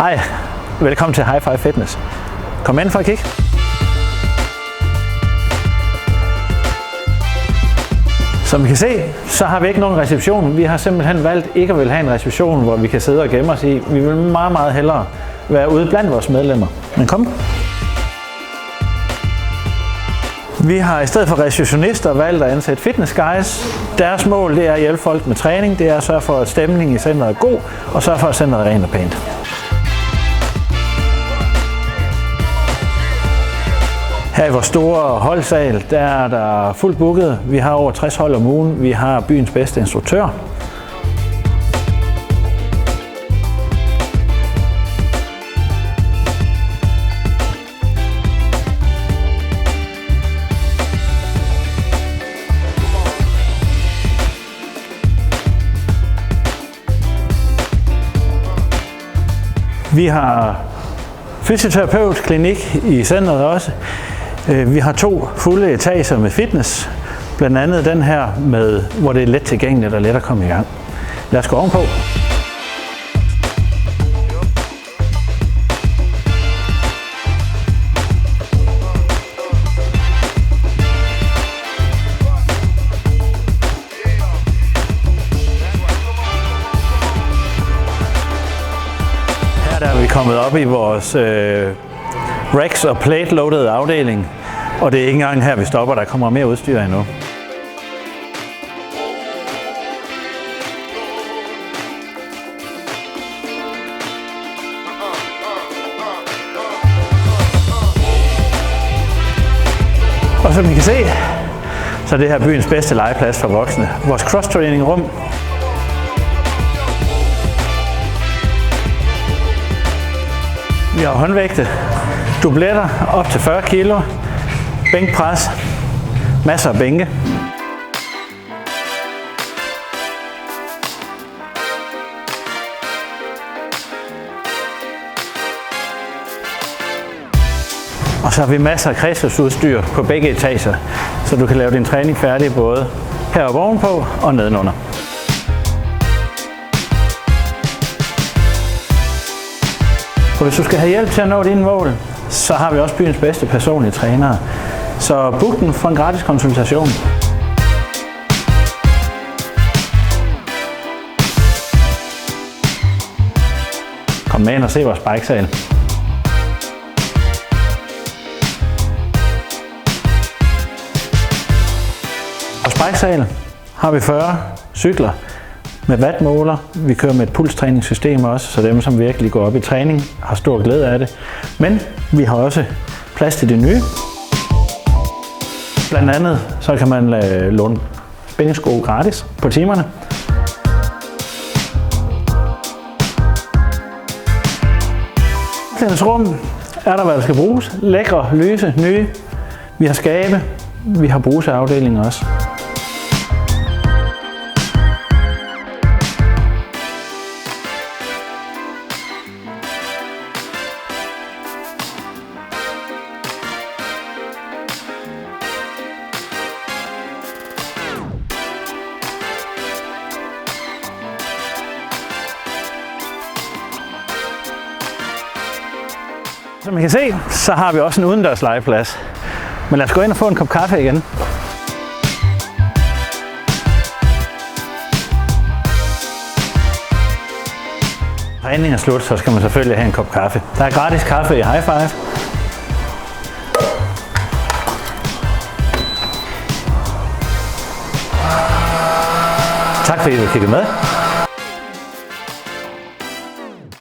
Hej, velkommen til High Five Fitness. Kom ind for at kigge. Som I kan se, så har vi ikke nogen reception. Vi har simpelthen valgt ikke at vil have en reception, hvor vi kan sidde og gemme os i. Vi vil meget hellere være ude blandt vores medlemmer. Men kom. Vi har i stedet for receptionister valgt at ansætte fitness guys. Deres mål det er at hjælpe folk med træning. Det er at sørge for, at stemningen i centret er god, og sørge for, at centret er rent og pænt. Her i vores store holdsal, der er der fuldt booket. Vi har over 60 hold om ugen. Vi har byens bedste instruktør. Vi har fysioterapeutklinik i centret også. Vi har 2 fulde etager med fitness, blandt andet den her, hvor det er let tilgængeligt og let at komme i gang. Lad os gå ovenpå. Her er vi kommet op i vores racks og plate-loaded afdeling, og det er ikke engang her, vi stopper. Der kommer mere udstyr endnu. Og som I kan se, så er det her byens bedste legeplads for voksne. Vores cross-training-rum. Vi har håndvægte, dubletter op til 40 kilo, bænkpres, masser af bænke. Og så har vi masser af kredsløbsudstyr på begge etager, så du kan lave din træning færdig både heroppe ovenpå og nedenunder. Og hvis du skal have hjælp til at nå dine mål, så har vi også byens bedste personlige trænere. Så book den for en gratis konsultation. Kom med ind og se vores bikesal. Vores bikesal har vi 40 cykler med wattmåler. Vi kører med et pulstræningssystem også, så dem, som virkelig går op i træning, har stor glæde af det. Men vi har også plads til det nye. Blandt andet så kan man låne spændesko gratis på timerne. I rum er der, hvad der skal bruges. Lækre, lyse, nye. Vi har skabe. Vi har bruseafdelinger også. Som I kan se, så har vi også en udendørs legeplads. Men lad os gå ind og få en kop kaffe igen. Træningen er slut, så skal man selvfølgelig have en kop kaffe. Der er gratis kaffe i High Five. Tak fordi du kiggede med.